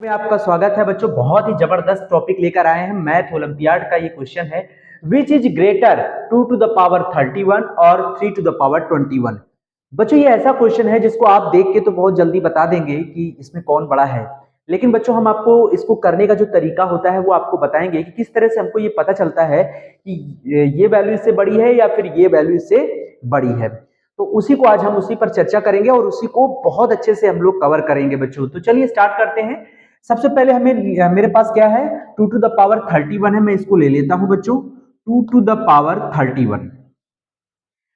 में आपका स्वागत है बच्चों। बहुत ही जबरदस्त टॉपिक लेकर आए हैं। मैथ ओलंपियाड का ये क्वेश्चन है, which is greater 2 to the power 31 और 3 टू द पावर 21। बच्चों ये ऐसा क्वेश्चन है जिसको आप देख के तो बहुत जल्दी बता देंगे कि इसमें कौन बड़ा है, लेकिन बच्चों हम आपको इसको करने का जो तरीका होता है वो आपको बताएंगे कि किस तरह से हमको ये पता चलता है कि ये वैल्यू इससे बड़ी है या फिर ये वैल्यू इससे बड़ी है। तो उसी को आज हम उसी पर चर्चा करेंगे और उसी को बहुत अच्छे से हम लोग कवर करेंगे बच्चों। तो चलिए स्टार्ट करते हैं। सबसे पहले मेरे पास क्या है, 2 टू द पावर 31 है। मैं इसको ले लेता हूं बच्चों, 2 टू द पावर 31।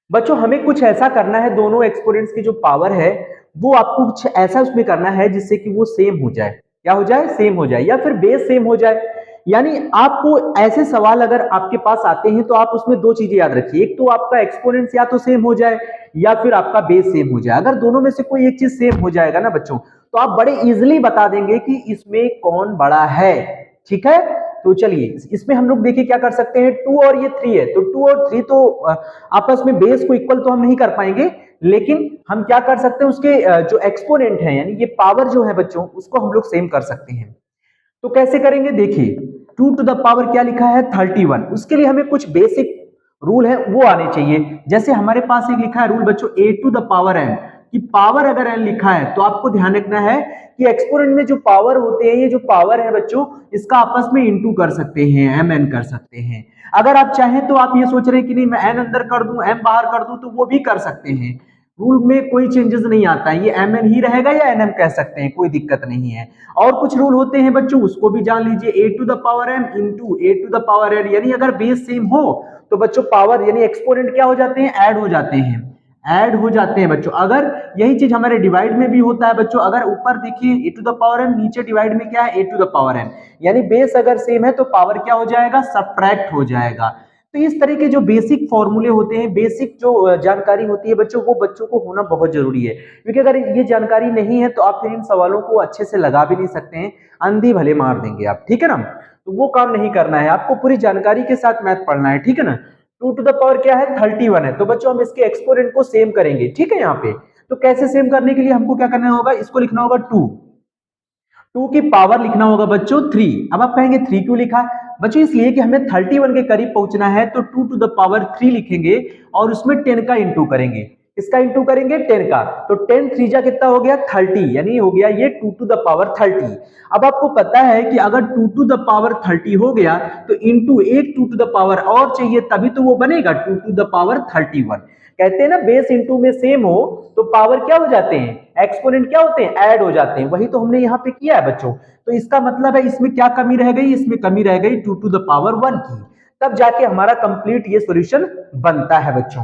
बच्चों हमें कुछ ऐसा करना है, दोनों एक्सपोनेंट्स की जो पावर है वो आपको कुछ ऐसा उसमें करना है जिससे कि वो सेम हो जाए। क्या हो जाए? सेम हो जाए, या फिर बेस सेम हो जाए। यानी आपको ऐसे सवाल अगर आपके पास आते हैं तो आप उसमें दो चीजें याद रखिए, एक तो आपका एक्सपोनेंट्स या तो सेम हो जाए या फिर आपका बेस सेम हो जाए। अगर दोनों में से कोई एक चीज सेम हो जाएगा ना बच्चों, तो आप बड़े इजिली बता देंगे कि इसमें कौन बड़ा है। ठीक है, तो चलिए इसमें हम लोग देखिए क्या कर सकते हैं। 2 और ये 3 है, तो 2 और 3 तो आपस में बेस को इक्वल तो हम नहीं कर पाएंगे, लेकिन हम क्या कर सकते हैं, उसके जो एक्सपोनेंट है यानी ये पावर जो है बच्चों उसको हम लोग सेम कर सकते हैं। तो कैसे करेंगे देखिए, 2 टू द पावर क्या लिखा है 31, उसके लिए हमें कुछ बेसिक रूल है वो आने चाहिए। जैसे हमारे पास एक लिखा है रूल बच्चों, a to the power n, कि पावर अगर n लिखा है तो आपको ध्यान रखना है कि एक्सपोनेंट में जो पावर होते हैं, ये जो पावर है बच्चों इसका आपस में इंटू कर सकते हैं, mn कर सकते हैं। अगर आप चाहें तो आप ये सोच रहे हैं कि नहीं मैं n अंदर कर दूं m बाहर कर दूं, तो वो भी कर सकते हैं। रूल में कोई चेंजेस नहीं आता है, ये mn ही रहेगा या nm कह सकते हैं, कोई दिक्कत नहीं है। और कुछ रूल होते हैं बच्चों उसको भी जान लीजिए, a to the power m into a to the power n, यानी अगर बेस सेम हो तो बच्चों पावर यानी एक्सपोनेंट क्या हो जाते हैं, ऐड हो जाते हैं, ऐड हो जाते हैं बच्चों। अगर यही चीज हमारे डिवाइड में भी होता है बच्चों, अगर ऊपर देखिए a to the power m, नीचे डिवाइड में क्या है a to the power n, यानी बेस अगर सेम है तो पावर क्या हो जाएगा, सब्ट्रैक्ट हो जाएगा। तो इस तरह के जो बेसिक फॉर्मूले होते हैं, बेसिक जो जानकारी होती है बच्चों, वो बच्चों को होना बहुत जरूरी है, क्योंकि अगर ये जानकारी नहीं है तो आप फिर इन सवालों को अच्छे से लगा भी नहीं सकते हैं, अंधी भले मार देंगे आप। ठीक है ना, तो वो काम नहीं करना है, आपको पूरी जानकारी के साथ मैथ पढ़ना है। ठीक है ना, 2 टू द पावर क्या है 31 है, तो बच्चों हम इसके एक्सपोनेंट को सेम करेंगे। ठीक है, यहाँ पे तो कैसे सेम करने के लिए हमको क्या करना होगा, इसको लिखना होगा 2, 2 की पावर लिखना होगा बच्चों 3। अब आप कहेंगे 3 क्यों लिखा बच्चों, इसलिए कि हमें 31 के करीब पहुंचना है, तो 2 टू द पावर 3 लिखेंगे और उसमें 10 का इंटू करेंगे। इसका इंटू करेंगे 10 का, तो 10 3 जा कितना हो गया 30, यानी हो गया ये 2 टू द पावर 30। अब आपको पता है कि अगर 2 टू द पावर 30 हो गया तो इंटू एक 2 टू द पावर और चाहिए, तभी तो वो बनेगा 2 टू द पावर 31। कहते हैं ना बेस इंटू में सेम हो तो पावर क्या हो जाते हैं, एक्सपोनेंट क्या होते हैं, ऐड हो जाते हैं। वही तो हमने यहाँ पे किया है बच्चों। तो इसका मतलब है इसमें क्या कमी रह गई, इसमें कमी रह गई 2 टू द पावर 1 की, तब जाके हमारा कंप्लीट ये सॉल्यूशन बनता है बच्चों।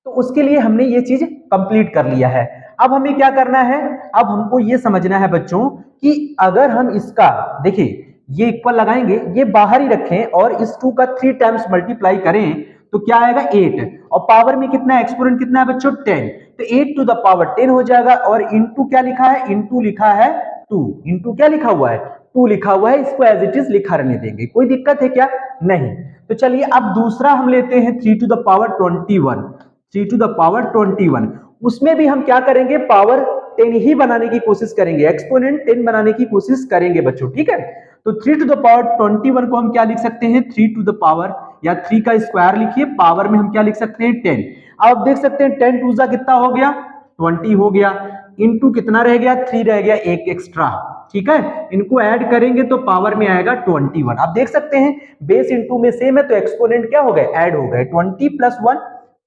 तो उसके लिए हमने ये चीज कंप्लीट कर लिया है। अब हमें क्या करना है, अब हमको ये समझना है बच्चों कि अगर हम इसका देखिए ये इक्वल लगाएंगे, ये बाहर ही रखें और इस 2 का 3 टाइम्स मल्टीप्लाई करें तो क्या आएगा 8, और पावर में कितना है, एक्सपोनेंट कितना है बच्चों 10, तो 8 टू द पावर 10 हो जाएगा। और इंटू क्या लिखा है, इंटू लिखा है 2, इंटू क्या लिखा हुआ है 2 लिखा हुआ है, इसको एज इट इज लिखा रहने देंगे, कोई दिक्कत है क्या, नहीं। तो चलिए अब दूसरा हम लेते हैं 3 to the power 21, 3 to the power 21, उसमें भी हम क्या करेंगे, पावर 10 ही बनाने की कोशिश करेंगे, एक्सपोनेंट 10 बनाने की कोशिश करेंगे बच्चों। ठीक है, तो 3 टू द पावर 21 को हम क्या लिख सकते हैं, 3 टू द पावर या 3 का स्क्वायर लिखिए, पावर में हम क्या लिख सकते हैं 10। अब देख सकते हैं 10 टू जा कितना हो गया 20 हो गया, इंटू कितना रह गया 3 रह गया, एक एक्स्ट्रा। ठीक है, इनको ऐड करेंगे तो पावर में आएगा 21। आप देख सकते हैं बेस इंटू में सेम है तो एक्सपोनेंट क्या हो गए, ऐड हो गए, 20 प्लस 1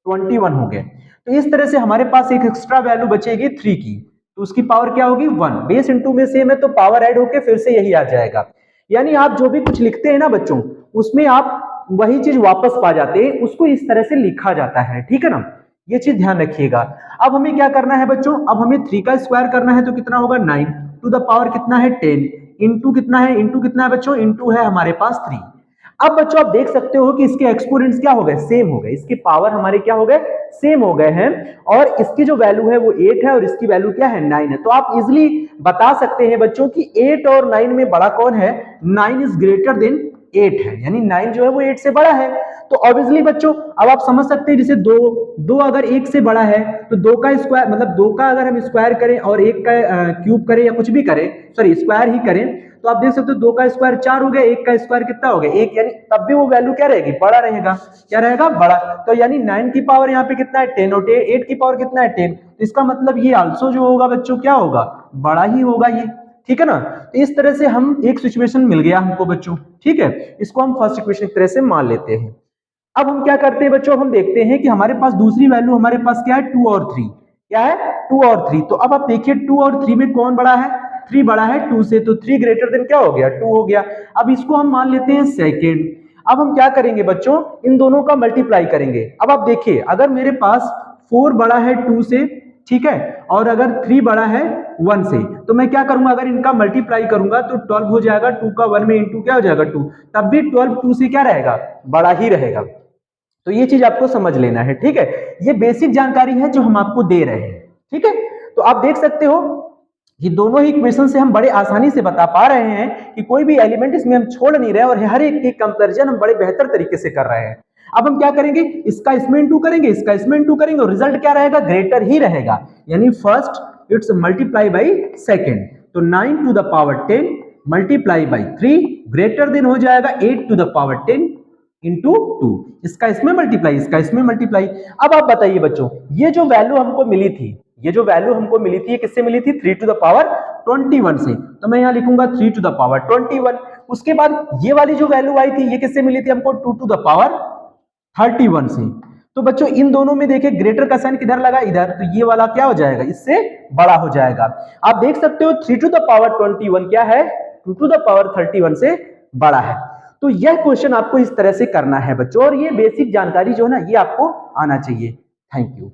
21 हो गए। तो इस तरह से हमारे पास एक एक्स्ट्रा वैल्यू बचेगी 3 की, तो उसकी पावर क्या होगी 1। बेस इंटू में सेम है तो पावर ऐड होके फिर से यही आ जाएगा। यानी आप जो भी कुछ लिखते हैं ना बच्चों, उसमें आप वही चीज वापस पा जाते हैं, उसको इस तरह से लिखा जाता है। ठीक है ना, ये चीज ध्यान रखिएगा। अब हमें क्या करना है बच्चों, अब हमें 3 का स्क्वायर करना है तो कितना होगा 9 टू द पावर कितना है 10, इंटू कितना है, इंटू कितना है बच्चों, इंटू है हमारे पास 3। अब बच्चों आप देख सकते हो कि इसके एक्सपोनेंट्स क्या हो गए, सेम हो गए, इसके पावर हमारे क्या हो गए, सेम हो गए हैं, और इसकी जो वैल्यू है वो 8 है और इसकी वैल्यू क्या है 9 है। तो आप इजिली बता सकते हैं बच्चों कि 8 और 9 में बड़ा कौन है, 9 इज ग्रेटर देन 8 है, यानी 9 जो है वो 8 से बड़ा है। तो ऑब्वियसली बच्चों अब आप समझ सकते हैं, जैसे दो अगर एक से बड़ा है तो दो का स्क्वायर, मतलब दो का अगर हम स्क्वायर करें और एक का क्यूब करें या कुछ भी करें, सॉरी स्क्वायर ही करें, तो आप देख सकते हो दो का स्क्वायर 4 हो गया, एक का स्क्वायर कितना हो गया 1, यानी तब भी वो वैल्यू क्या रहेगी, बड़ा रहेगा। क्या रहेगा, बड़ा। तो यानी 9 की पावर यहाँ पे कितना है 10 और 8 की पावर कितना है 10, तो इसका मतलब ये आल्सो जो होगा बच्चों क्या होगा, बड़ा ही होगा ये। ठीक है ना। तो इस तरह से हम एक सिचुएशन मिल गया हमको बच्चों। ठीक है, इसको हम फर्स्ट इक्वेशन की तरह से मान लेते हैं। अब हम क्या करते हैं बच्चों, हम देखते हैं कि हमारे पास दूसरी वैल्यू हमारे पास क्या है 2 और 3। क्या है 2 और 3। तो अब आप देखिए 2 और 3 में कौन बड़ा है, 3 बड़ा है 2 से, तो 3 ग्रेटर देन क्या हो गया 2 हो गया। अब इसको हम मान लेते हैं सेकेंड। अब हम क्या करेंगे बच्चों, इन दोनों का मल्टीप्लाई करेंगे। अब आप देखिए अगर मेरे पास 4 बड़ा है 2 से, ठीक है, और अगर 3 बड़ा है 1 से, तो मैं क्या करूंगा, अगर इनका मल्टीप्लाई करूंगा तो 12 हो जाएगा, 2 का 1 में इंटू क्या हो जाएगा 2, तब भी 12 2 से क्या रहेगा, बड़ा ही रहेगा। तो ये चीज आपको समझ लेना है। ठीक है, ये बेसिक जानकारी है जो हम आपको दे रहे हैं। ठीक है, तो आप देख सकते हो ये दोनों ही इक्वेशन से हम बड़े आसानी से बता पा रहे हैं कि कोई भी एलिमेंट इसमें हम छोड़ नहीं रहे और हर एक की कंपैरिजन हम बड़े बेहतर तरीके से कर रहे हैं। अब हम क्या करेंगे, इसका इसमें इंटू करेंगे, इसका इसमें इंटू करेंगे और रिजल्ट क्या रहेगा, ग्रेटर ही रहेगा, यानी first it's multiply by second. तो 9 to the power 10 multiply by 3 greater than हो जाएगा 8 टू द पावर 10 इंटू 2। इसका इसमें मल्टीप्लाई, इसका इसमें मल्टीप्लाई। अब आप बताइए बच्चों, ये जो वैल्यू हमको मिली थी, ये जो वैल्यू हमको मिली थी, ये किससे मिली थी, 3 टू द पावर 21 से। तो मैं यहां लिखूंगा 3 टू द पावर 21। उसके बाद ये वाली जो वैल्यू आई थी, ये किससे मिली थी हमको, 2 टू द पावर 31 से। तो बच्चों इन दोनों में देखिए ग्रेटर का साइन किधर लगा, इधर, तो ये वाला क्या हो जाएगा, इससे बड़ा हो जाएगा। आप देख सकते हो 3 टू द पावर 21 क्या है, 2 टू द पावर 31 से बड़ा है। तो यह क्वेश्चन आपको इस तरह से करना है बच्चों, और ये बेसिक जानकारी जो है ना, ये आपको आना चाहिए। Thank you.